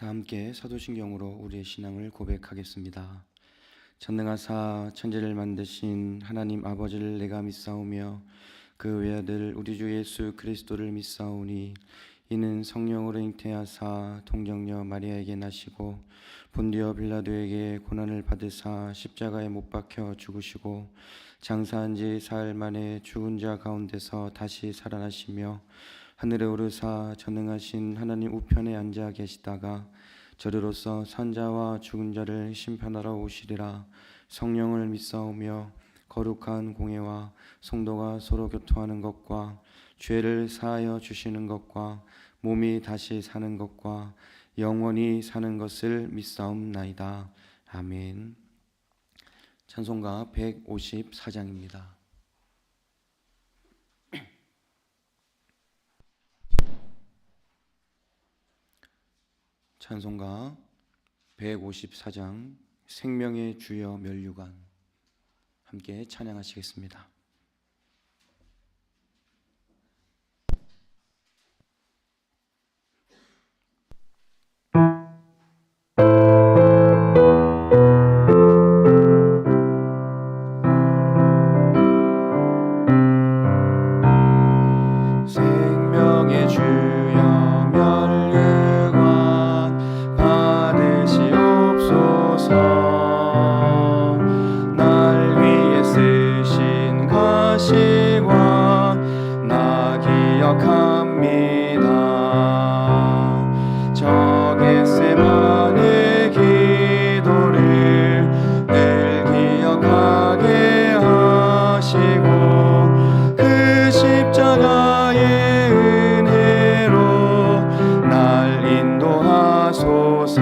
다 함께 사도신경으로 우리의 신앙을 고백하겠습니다. 전능하사 천지를 만드신 하나님 아버지를 내가 믿사오며 그 외아들 우리 주 예수 그리스도를 믿사오니 이는 성령으로 잉태하사 동정녀 마리아에게 나시고 본디오 빌라도에게 고난을 받으사 십자가에 못 박혀 죽으시고 장사한 지 사흘 만에 죽은 자 가운데서 다시 살아나시며 하늘에 오르사 전능하신 하나님 우편에 앉아 계시다가 저리로서 산자와 죽은 자를 심판하러 오시리라. 성령을 믿사오며 거룩한 공예와 성도가 서로 교통하는 것과 죄를 사하여 주시는 것과 몸이 다시 사는 것과 영원히 사는 것을 믿사옵나이다. 아멘. 찬송가 154장입니다. 찬송가 154장 생명의 주여 면류관 함께 찬양하시겠습니다. 생명의 주여 면류관 받으시옵소서. 날 위해 쓰신 가시관 나 기억합니다. 저 겟세마네 기도를 늘 기억하게 하시고 그 십자가의 은혜로 날 인도하소서.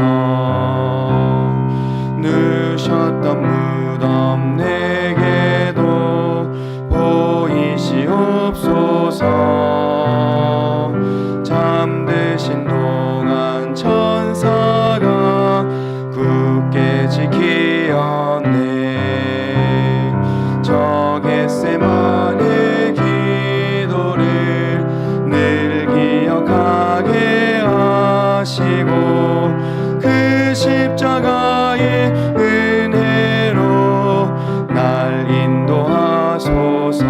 누셨던 무덤 내게도 보이시옵소서. 잠드신 동안 천사가 굳게 지키었네. 저 겟세마네 기도를 늘 기억하게 하시고 그 십자가의 은혜로 날 인도하소서.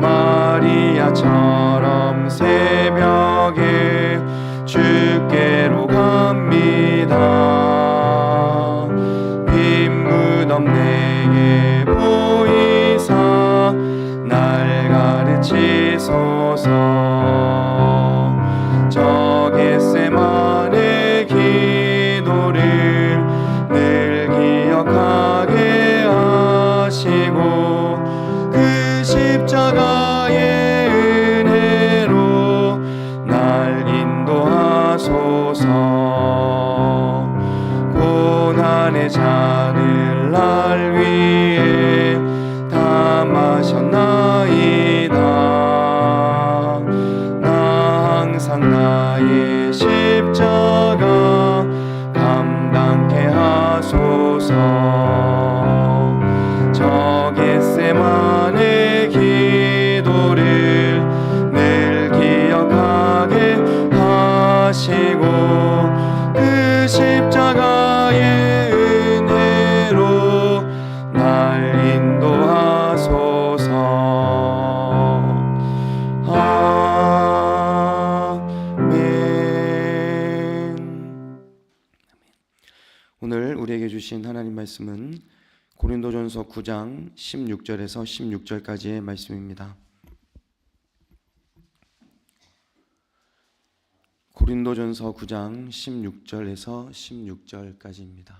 마리아처럼 새벽에 주께로 갑니다. 빈 무덤 내게 보이사 날 가르치소서. 저 겟세마네 기도를 늘 기억하게 하시고 그 십자가의 은혜로 날 인도하소서. 고난의 잔을 날 위해 다 마셨나이다. 나 항상 나의 십자가 감당케 하소서. 저 겟세마네 기도를 늘 기억하게 하시고 그 십자가의 은혜로 날 인도하소서. 아멘. 오늘 우리에게 주신 하나님 말씀은 고린도전서 9장 16절에서 16절까지의 말씀입니다. 고린도전서 9장 16절에서 16절까지입니다.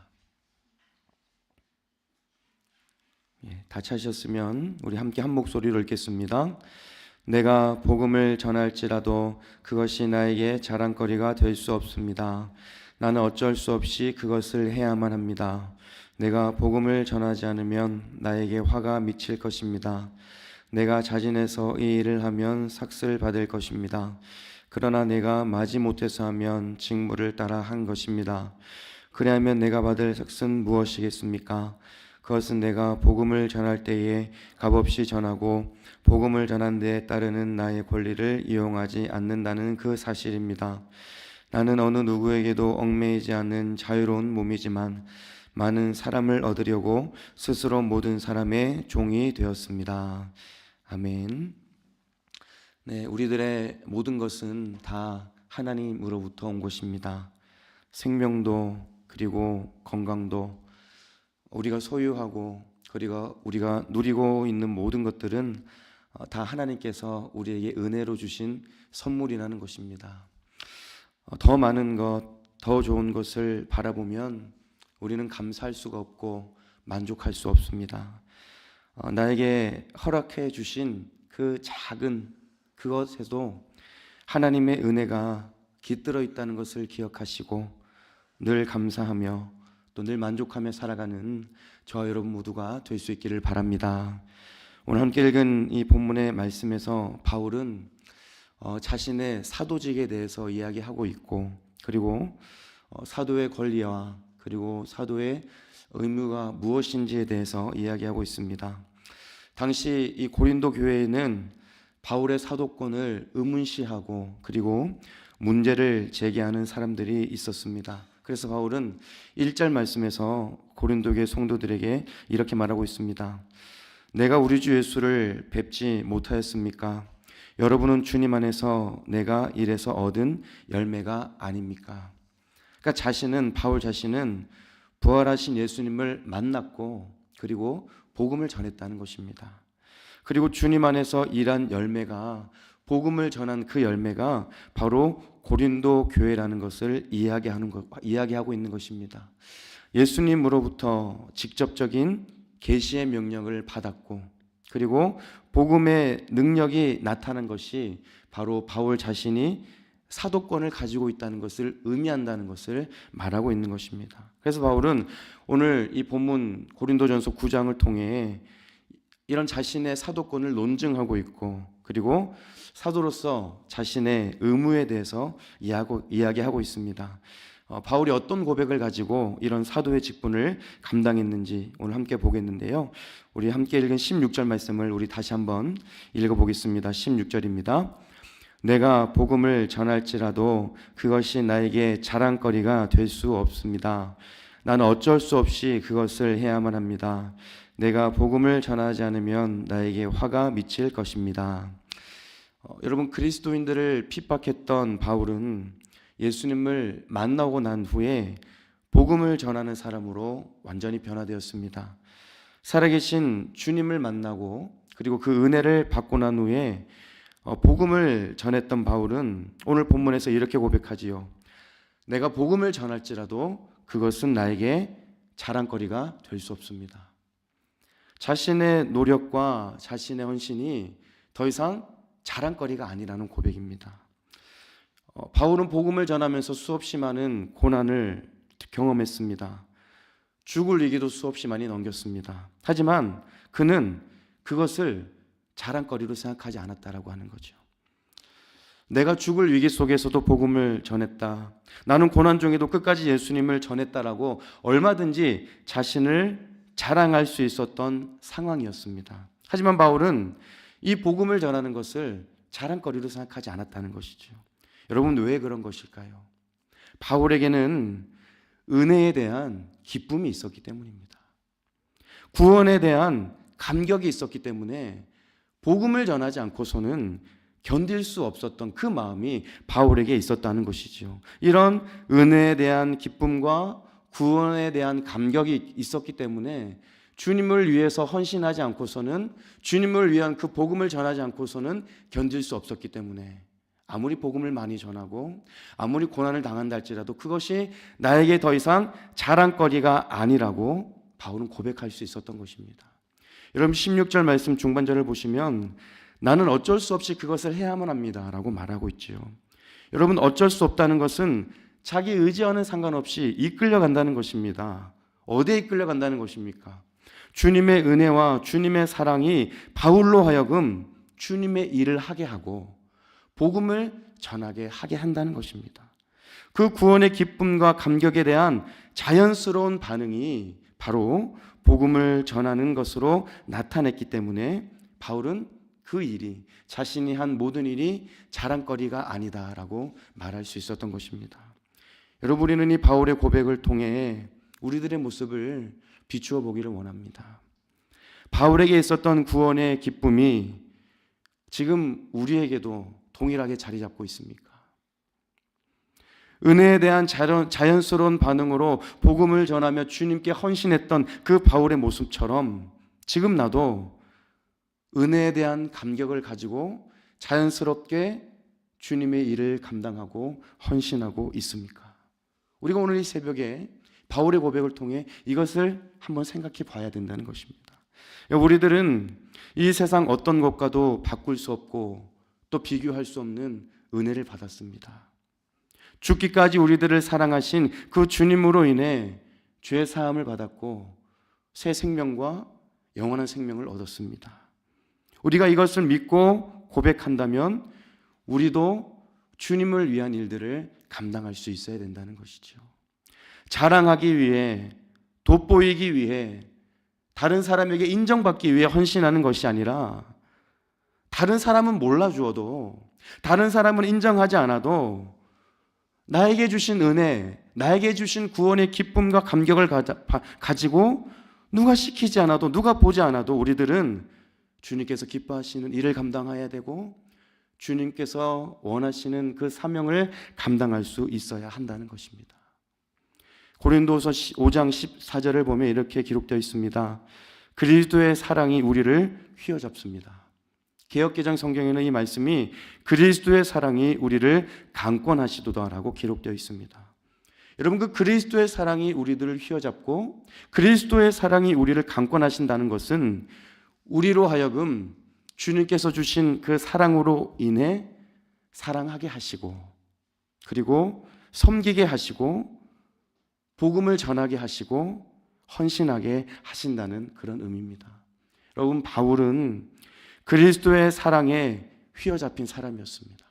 다 찾으셨으면 우리 함께 한 목소리로 읽겠습니다. 내가 복음을 전할지라도 그것이 나에게 자랑거리가 될 수 없습니다. 나는 어쩔 수 없이 그것을 해야만 합니다. 내가 복음을 전하지 않으면 나에게 화가 미칠 것입니다. 내가 자진해서 이 일을 하면 삭슬 받을 것입니다. 그러나 내가 마지 못해서 하면 직무를 따라 한 것입니다. 그리하면 내가 받을 삭은 무엇이겠습니까? 그것은 내가 복음을 전할 때에 값없이 전하고 복음을 전한 데에 따르는 나의 권리를 이용하지 않는다는 그 사실입니다. 나는 어느 누구에게도 얽매이지 않는 자유로운 몸이지만 많은 사람을 얻으려고 스스로 모든 사람의 종이 되었습니다. 아멘. 네, 우리들의 모든 것은 다 하나님으로부터 온 것입니다. 생명도 그리고 건강도 우리가 소유하고 그리고 우리가 누리고 있는 모든 것들은 다 하나님께서 우리에게 은혜로 주신 선물이라는 것입니다. 더 많은 것, 더 좋은 것을 바라보면 우리는 감사할 수가 없고 만족할 수 없습니다. 나에게 허락해 주신 그 작은 그것에도 하나님의 은혜가 깃들어 있다는 것을 기억하시고 늘 감사하며 또 늘 만족하며 살아가는 저와 여러분 모두가 될 수 있기를 바랍니다. 오늘 함께 읽은 이 본문의 말씀에서 바울은 자신의 사도직에 대해서 이야기하고 있고 그리고 사도의 권리와 그리고 사도의 의무가 무엇인지에 대해서 이야기하고 있습니다. 당시 이 고린도 교회에는 바울의 사도권을 의문시하고 그리고 문제를 제기하는 사람들이 있었습니다. 그래서 바울은 1절 말씀에서 고린도 교회 성도들에게 이렇게 말하고 있습니다. 내가 우리 주 예수를 뵙지 못하였습니까? 여러분은 주님 안에서 내가 이래서 얻은 열매가 아닙니까? 그러니까 바울 자신은 부활하신 예수님을 만났고 그리고 복음을 전했다는 것입니다. 그리고 주님 안에서 일한 열매가 복음을 전한 그 열매가 바로 고린도 교회라는 것을 이야기하고 있는 것입니다. 예수님으로부터 직접적인 계시의 명령을 받았고 그리고 복음의 능력이 나타난 것이 바로 바울 자신이 사도권을 가지고 있다는 것을 의미한다는 것을 말하고 있는 것입니다. 그래서 바울은 오늘 이 본문 고린도전서 9장을 통해 이런 자신의 사도권을 논증하고 있고 그리고 사도로서 자신의 의무에 대해서 이야기하고 있습니다. 바울이 어떤 고백을 가지고 이런 사도의 직분을 감당했는지 오늘 함께 보겠는데요. 우리 함께 읽은 16절 말씀을 우리 다시 한번 읽어보겠습니다. 16절입니다. 내가 복음을 전할지라도 그것이 나에게 자랑거리가 될 수 없습니다. 나는 어쩔 수 없이 그것을 해야만 합니다. 내가 복음을 전하지 않으면 나에게 화가 미칠 것입니다. 여러분, 그리스도인들을 핍박했던 바울은 예수님을 만나고 난 후에 복음을 전하는 사람으로 완전히 변화되었습니다. 살아계신 주님을 만나고 그리고 그 은혜를 받고 난 후에 복음을 전했던 바울은 오늘 본문에서 이렇게 고백하지요. 내가 복음을 전할지라도 그것은 나에게 자랑거리가 될 수 없습니다. 자신의 노력과 자신의 헌신이 더 이상 자랑거리가 아니라는 고백입니다. 바울은 복음을 전하면서 수없이 많은 고난을 경험했습니다. 죽을 위기도 수없이 많이 넘겼습니다. 하지만 그는 그것을 자랑거리로 생각하지 않았다라고 하는 거죠. 내가 죽을 위기 속에서도 복음을 전했다. 나는 고난 중에도 끝까지 예수님을 전했다라고 얼마든지 자신을 자랑할 수 있었던 상황이었습니다. 하지만 바울은 이 복음을 전하는 것을 자랑거리로 생각하지 않았다는 것이죠. 여러분, 왜 그런 것일까요? 바울에게는 은혜에 대한 기쁨이 있었기 때문입니다. 구원에 대한 감격이 있었기 때문에 복음을 전하지 않고서는 견딜 수 없었던 그 마음이 바울에게 있었다는 것이죠. 이런 은혜에 대한 기쁨과 구원에 대한 감격이 있었기 때문에 주님을 위해서 헌신하지 않고서는, 주님을 위한 그 복음을 전하지 않고서는 견딜 수 없었기 때문에 아무리 복음을 많이 전하고 아무리 고난을 당한다 할지라도 그것이 나에게 더 이상 자랑거리가 아니라고 바울은 고백할 수 있었던 것입니다. 여러분, 16절 말씀 중반절을 보시면 나는 어쩔 수 없이 그것을 해야만 합니다 라고 말하고 있죠. 여러분, 어쩔 수 없다는 것은 자기 의지와는 상관없이 이끌려간다는 것입니다. 어디에 이끌려간다는 것입니까? 주님의 은혜와 주님의 사랑이 바울로 하여금 주님의 일을 하게 하고 복음을 전하게 하게 한다는 것입니다. 그 구원의 기쁨과 감격에 대한 자연스러운 반응이 바로 복음을 전하는 것으로 나타냈기 때문에 바울은 그 일이, 자신이 한 모든 일이 자랑거리가 아니다라고 말할 수 있었던 것입니다. 여러분, 우리는 이 바울의 고백을 통해 우리들의 모습을 비추어 보기를 원합니다. 바울에게 있었던 구원의 기쁨이 지금 우리에게도 동일하게 자리 잡고 있습니까? 은혜에 대한 자연스러운 반응으로 복음을 전하며 주님께 헌신했던 그 바울의 모습처럼 지금 나도 은혜에 대한 감격을 가지고 자연스럽게 주님의 일을 감당하고 헌신하고 있습니까? 우리가 오늘 이 새벽에 바울의 고백을 통해 이것을 한번 생각해 봐야 된다는 것입니다. 우리들은 이 세상 어떤 것과도 바꿀 수 없고 또 비교할 수 없는 은혜를 받았습니다. 죽기까지 우리들을 사랑하신 그 주님으로 인해 죄 사함을 받았고 새 생명과 영원한 생명을 얻었습니다. 우리가 이것을 믿고 고백한다면 우리도 주님을 위한 일들을 감당할 수 있어야 된다는 것이죠. 자랑하기 위해, 돋보이기 위해, 다른 사람에게 인정받기 위해 헌신하는 것이 아니라 다른 사람은 몰라주어도, 다른 사람은 인정하지 않아도 나에게 주신 은혜, 나에게 주신 구원의 기쁨과 감격을 가지고 누가 시키지 않아도, 누가 보지 않아도 우리들은 주님께서 기뻐하시는 일을 감당해야 되고 주님께서 원하시는 그 사명을 감당할 수 있어야 한다는 것입니다. 고린도서 5장 14절을 보면 이렇게 기록되어 있습니다. 그리스도의 사랑이 우리를 휘어잡습니다. 개역개정 성경에는 이 말씀이 그리스도의 사랑이 우리를 강권하시도다라고 기록되어 있습니다. 여러분, 그 그리스도의 사랑이 우리들을 휘어잡고 그리스도의 사랑이 우리를 강권하신다는 것은 우리로 하여금 주님께서 주신 그 사랑으로 인해 사랑하게 하시고 그리고 섬기게 하시고 복음을 전하게 하시고 헌신하게 하신다는 그런 의미입니다. 여러분, 바울은 그리스도의 사랑에 휘어잡힌 사람이었습니다.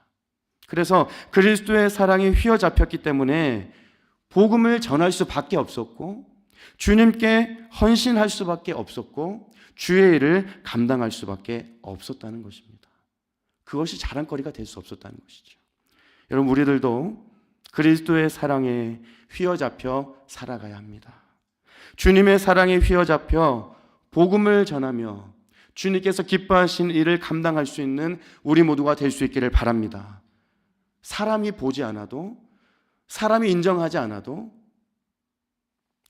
그래서 그리스도의 사랑에 휘어잡혔기 때문에 복음을 전할 수밖에 없었고 주님께 헌신할 수밖에 없었고 주의 일을 감당할 수밖에 없었다는 것입니다. 그것이 자랑거리가 될 수 없었다는 것이죠. 여러분, 우리들도 그리스도의 사랑에 휘어잡혀 살아가야 합니다. 주님의 사랑에 휘어잡혀 복음을 전하며 주님께서 기뻐하신 일을 감당할 수 있는 우리 모두가 될 수 있기를 바랍니다. 사람이 보지 않아도, 사람이 인정하지 않아도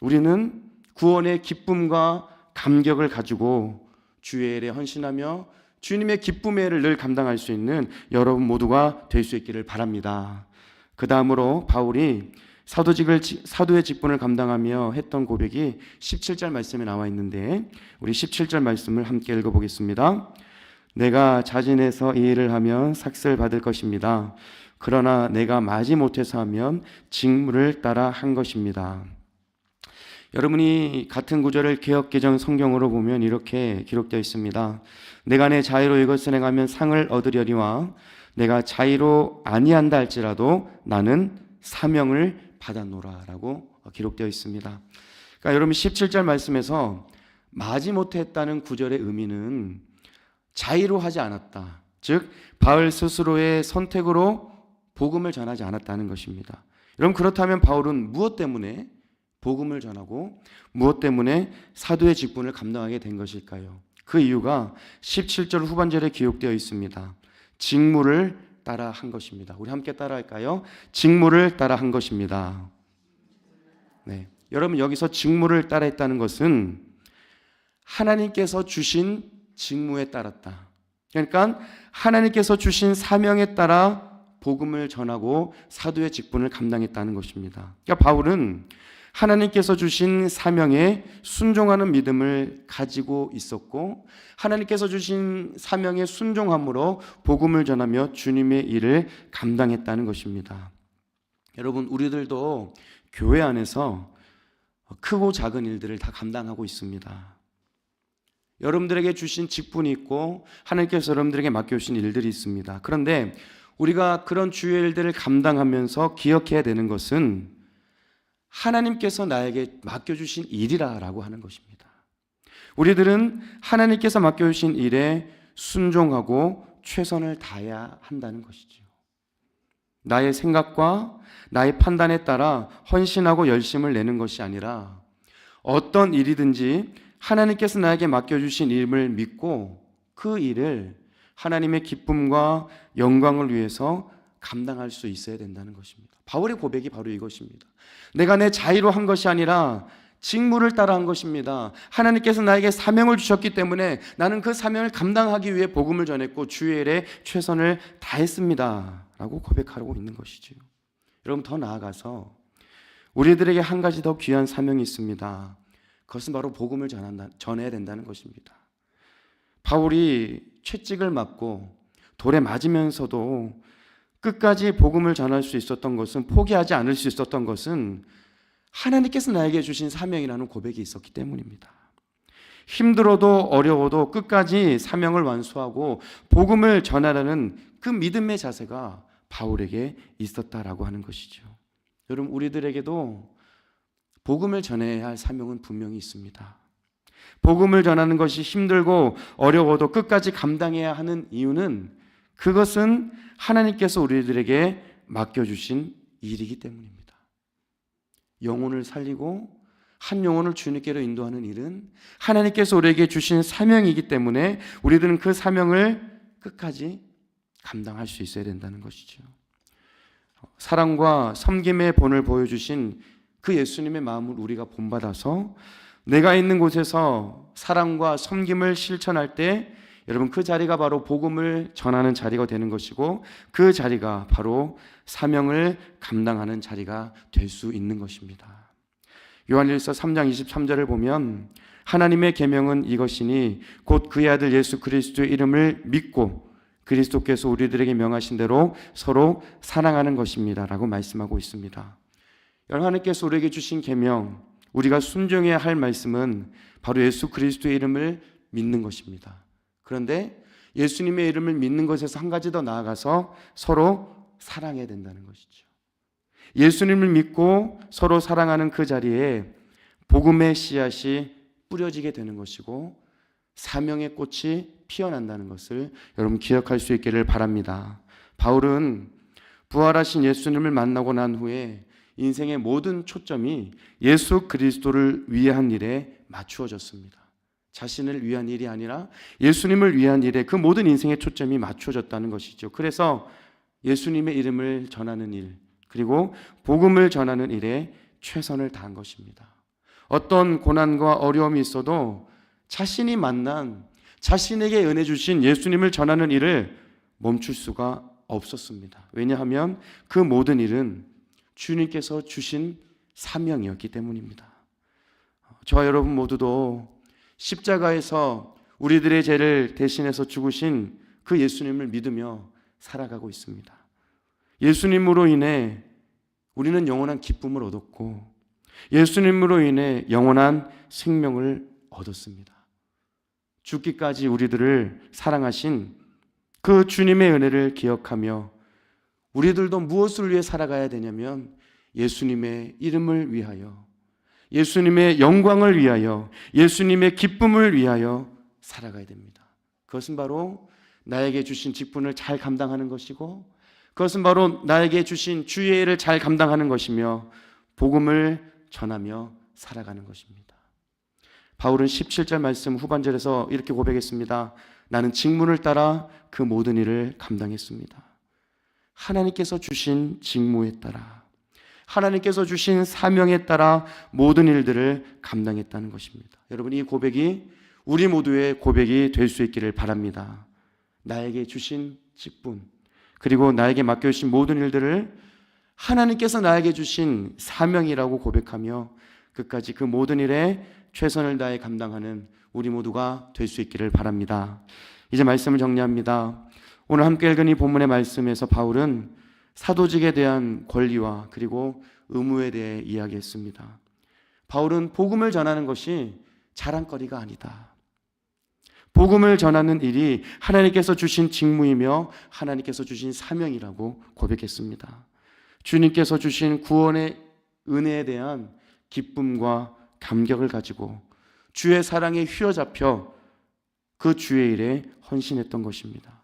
우리는 구원의 기쁨과 감격을 가지고 주의 일에 헌신하며 주님의 기쁨의 일을 늘 감당할 수 있는 여러분 모두가 될 수 있기를 바랍니다. 그 다음으로 바울이 사도의 직분을 감당하며 했던 고백이 17절 말씀에 나와 있는데 우리 17절 말씀을 함께 읽어보겠습니다. 내가 자진해서 이 일을 하면 삭슬 받을 것입니다. 그러나 내가 마지못해서 하면 직무를 따라 한 것입니다. 여러분이 같은 구절을 개역개정 성경으로 보면 이렇게 기록되어 있습니다. 내가 내 자유로 이것을 행하면 상을 얻으려니와 내가 자유로 아니한다 할지라도 나는 사명을 받아노라라고 기록되어 있습니다. 그러니까 여러분 17절 말씀에서 마지못해 했다는 구절의 의미는 자의로 하지 않았다. 즉 바울 스스로의 선택으로 복음을 전하지 않았다는 것입니다. 여러분, 그렇다면 바울은 무엇 때문에 복음을 전하고 무엇 때문에 사도의 직분을 감당하게 된 것일까요? 그 이유가 17절 후반절에 기록되어 있습니다. 직무를 따라 한 것입니다. 우리 함께 따라 할까요? 직무를 따라 한 것입니다. 네. 여러분, 여기서 직무를 따라 했다는 것은 하나님께서 주신 직무에 따랐다. 그러니까 하나님께서 주신 사명에 따라 복음을 전하고 사도의 직분을 감당했다는 것입니다. 그러니까 바울은 하나님께서 주신 사명에 순종하는 믿음을 가지고 있었고 하나님께서 주신 사명에 순종함으로 복음을 전하며 주님의 일을 감당했다는 것입니다. 여러분, 우리들도 교회 안에서 크고 작은 일들을 다 감당하고 있습니다. 여러분들에게 주신 직분이 있고 하나님께서 여러분들에게 맡겨주신 일들이 있습니다. 그런데 우리가 그런 주의 일들을 감당하면서 기억해야 되는 것은 하나님께서 나에게 맡겨주신 일이라고 하는 것입니다. 우리들은 하나님께서 맡겨주신 일에 순종하고 최선을 다해야 한다는 것이죠. 나의 생각과 나의 판단에 따라 헌신하고 열심을 내는 것이 아니라 어떤 일이든지 하나님께서 나에게 맡겨주신 일을 믿고 그 일을 하나님의 기쁨과 영광을 위해서 감당할 수 있어야 된다는 것입니다. 바울의 고백이 바로 이것입니다. 내가 내 자의로 한 것이 아니라 직무를 따라 한 것입니다. 하나님께서 나에게 사명을 주셨기 때문에 나는 그 사명을 감당하기 위해 복음을 전했고 주의 일에 최선을 다했습니다 라고 고백하고 있는 것이죠. 여러분, 더 나아가서 우리들에게 한 가지 더 귀한 사명이 있습니다. 그것은 바로 복음을 전해야 된다는 것입니다. 바울이 채찍을 맞고 돌에 맞으면서도 끝까지 복음을 전할 수 있었던 것은, 포기하지 않을 수 있었던 것은 하나님께서 나에게 주신 사명이라는 고백이 있었기 때문입니다. 힘들어도 어려워도 끝까지 사명을 완수하고 복음을 전하라는 그 믿음의 자세가 바울에게 있었다라고 하는 것이죠. 여러분, 우리들에게도 복음을 전해야 할 사명은 분명히 있습니다. 복음을 전하는 것이 힘들고 어려워도 끝까지 감당해야 하는 이유는 그것은 하나님께서 우리들에게 맡겨주신 일이기 때문입니다. 영혼을 살리고 한 영혼을 주님께로 인도하는 일은 하나님께서 우리에게 주신 사명이기 때문에 우리들은 그 사명을 끝까지 감당할 수 있어야 된다는 것이죠. 사랑과 섬김의 본을 보여주신 그 예수님의 마음을 우리가 본받아서 내가 있는 곳에서 사랑과 섬김을 실천할 때 여러분, 그 자리가 바로 복음을 전하는 자리가 되는 것이고 그 자리가 바로 사명을 감당하는 자리가 될 수 있는 것입니다. 요한일서 3장 23절을 보면 하나님의 계명은 이것이니 곧 그의 아들 예수 그리스도의 이름을 믿고 그리스도께서 우리들에게 명하신 대로 서로 사랑하는 것입니다 라고 말씀하고 있습니다. 하나님께서 우리에게 주신 계명, 우리가 순종해야 할 말씀은 바로 예수 그리스도의 이름을 믿는 것입니다. 그런데 예수님의 이름을 믿는 것에서 한 가지 더 나아가서 서로 사랑해야 된다는 것이죠. 예수님을 믿고 서로 사랑하는 그 자리에 복음의 씨앗이 뿌려지게 되는 것이고 사명의 꽃이 피어난다는 것을 여러분 기억할 수 있기를 바랍니다. 바울은 부활하신 예수님을 만나고 난 후에 인생의 모든 초점이 예수 그리스도를 위한 일에 맞추어졌습니다. 자신을 위한 일이 아니라 예수님을 위한 일에 그 모든 인생의 초점이 맞추어졌다는 것이죠. 그래서 예수님의 이름을 전하는 일, 그리고 복음을 전하는 일에 최선을 다한 것입니다. 어떤 고난과 어려움이 있어도 자신이 만난, 자신에게 은혜 주신 예수님을 전하는 일을 멈출 수가 없었습니다. 왜냐하면 그 모든 일은 주님께서 주신 사명이었기 때문입니다. 저와 여러분 모두도 십자가에서 우리들의 죄를 대신해서 죽으신 그 예수님을 믿으며 살아가고 있습니다. 예수님으로 인해 우리는 영원한 기쁨을 얻었고 예수님으로 인해 영원한 생명을 얻었습니다. 죽기까지 우리들을 사랑하신 그 주님의 은혜를 기억하며 우리들도 무엇을 위해 살아가야 되냐면 예수님의 이름을 위하여, 예수님의 영광을 위하여, 예수님의 기쁨을 위하여 살아가야 됩니다. 그것은 바로 나에게 주신 직분을 잘 감당하는 것이고 그것은 바로 나에게 주신 주의 일을 잘 감당하는 것이며 복음을 전하며 살아가는 것입니다. 바울은 17절 말씀 후반절에서 이렇게 고백했습니다. 나는 직문을 따라 그 모든 일을 감당했습니다. 하나님께서 주신 직무에 따라, 하나님께서 주신 사명에 따라 모든 일들을 감당했다는 것입니다. 여러분, 이 고백이 우리 모두의 고백이 될 수 있기를 바랍니다. 나에게 주신 직분, 그리고 나에게 맡겨주신 모든 일들을 하나님께서 나에게 주신 사명이라고 고백하며 끝까지 그 모든 일에 최선을 다해 감당하는 우리 모두가 될 수 있기를 바랍니다. 이제 말씀을 정리합니다. 오늘 함께 읽은 이 본문의 말씀에서 바울은 사도직에 대한 권리와 그리고 의무에 대해 이야기했습니다. 바울은 복음을 전하는 것이 자랑거리가 아니다. 복음을 전하는 일이 하나님께서 주신 직무이며 하나님께서 주신 사명이라고 고백했습니다. 주님께서 주신 구원의 은혜에 대한 기쁨과 감격을 가지고 주의 사랑에 휘어잡혀 그 주의 일에 헌신했던 것입니다.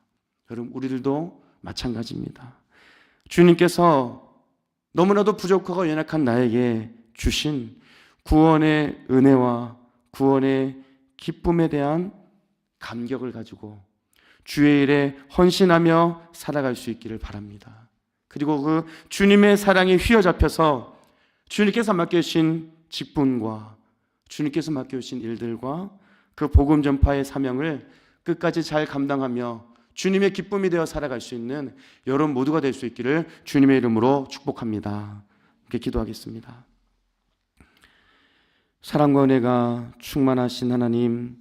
여러분, 우리들도 마찬가지입니다. 주님께서 너무나도 부족하고 연약한 나에게 주신 구원의 은혜와 구원의 기쁨에 대한 감격을 가지고 주의 일에 헌신하며 살아갈 수 있기를 바랍니다. 그리고 그 주님의 사랑에 휘어잡혀서 주님께서 맡겨주신 직분과 주님께서 맡겨주신 일들과 그 복음 전파의 사명을 끝까지 잘 감당하며 주님의 기쁨이 되어 살아갈 수 있는 여러분 모두가 될 수 있기를 주님의 이름으로 축복합니다. 이렇게 기도하겠습니다. 사랑과 은혜가 충만하신 하나님,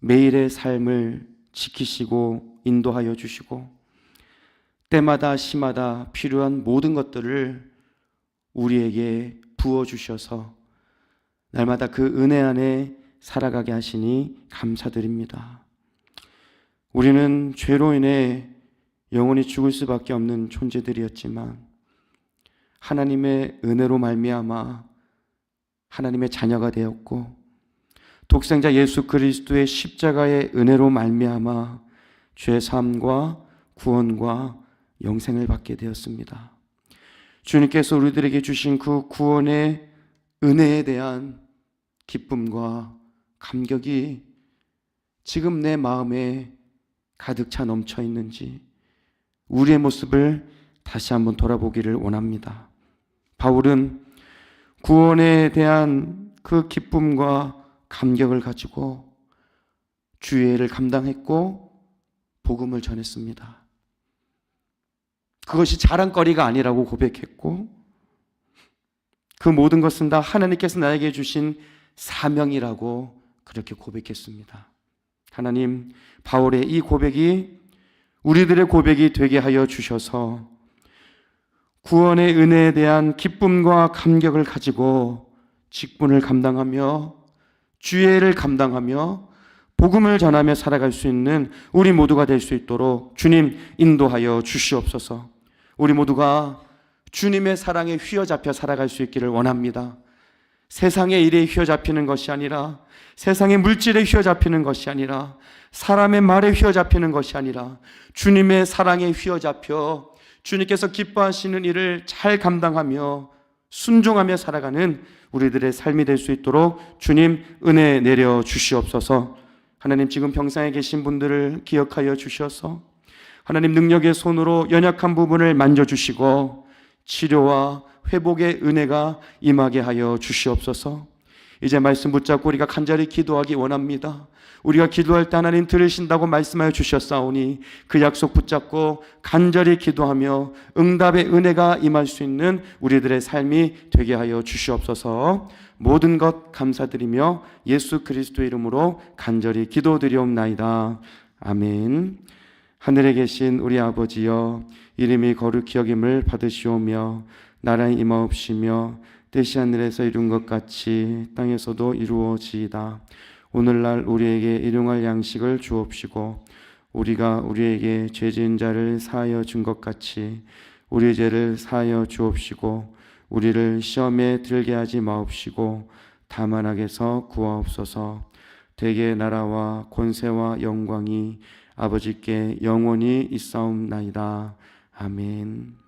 매일의 삶을 지키시고 인도하여 주시고 때마다 시마다 필요한 모든 것들을 우리에게 부어주셔서 날마다 그 은혜 안에 살아가게 하시니 감사드립니다. 우리는 죄로 인해 영원히 죽을 수밖에 없는 존재들이었지만 하나님의 은혜로 말미암아 하나님의 자녀가 되었고 독생자 예수 그리스도의 십자가의 은혜로 말미암아 죄 사함과 구원과 영생을 받게 되었습니다. 주님께서 우리들에게 주신 그 구원의 은혜에 대한 기쁨과 감격이 지금 내 마음에 가득 차 넘쳐 있는지 우리의 모습을 다시 한번 돌아보기를 원합니다. 바울은 구원에 대한 그 기쁨과 감격을 가지고 주의 일을 감당했고 복음을 전했습니다. 그것이 자랑거리가 아니라고 고백했고 그 모든 것은 다 하나님께서 나에게 주신 사명이라고 그렇게 고백했습니다. 하나님, 바울의 이 고백이 우리들의 고백이 되게 하여 주셔서 구원의 은혜에 대한 기쁨과 감격을 가지고 직분을 감당하며 주의 일을 감당하며 복음을 전하며 살아갈 수 있는 우리 모두가 될 수 있도록 주님 인도하여 주시옵소서. 우리 모두가 주님의 사랑에 휘어잡혀 살아갈 수 있기를 원합니다. 세상의 일에 휘어잡히는 것이 아니라 세상의 물질에 휘어잡히는 것이 아니라 사람의 말에 휘어잡히는 것이 아니라 주님의 사랑에 휘어잡혀 주님께서 기뻐하시는 일을 잘 감당하며 순종하며 살아가는 우리들의 삶이 될 수 있도록 주님 은혜 내려 주시옵소서. 하나님, 지금 병상에 계신 분들을 기억하여 주셔서 하나님 능력의 손으로 연약한 부분을 만져주시고 치료와 회복의 은혜가 임하게 하여 주시옵소서. 이제 말씀 붙잡고 우리가 간절히 기도하기 원합니다. 우리가 기도할 때 하나님 들으신다고 말씀하여 주셨사오니 그 약속 붙잡고 간절히 기도하며 응답의 은혜가 임할 수 있는 우리들의 삶이 되게 하여 주시옵소서. 모든 것 감사드리며 예수 그리스도의 이름으로 간절히 기도드리옵나이다. 아멘. 하늘에 계신 우리 아버지여, 이름이 거룩히 여김을 받으시오며 나라의 임하옵시며 뜻이 하늘에서 이룬 것 같이 땅에서도 이루어지이다. 오늘날 우리에게 일용할 양식을 주옵시고 우리가 우리에게 죄 지은 자를 사하여 준 것 같이 우리의 죄를 사하여 주옵시고 우리를 시험에 들게 하지 마옵시고 다만 악에서 구하옵소서. 대개 나라와 권세와 영광이 아버지께 영원히 있사옵나이다. 아멘.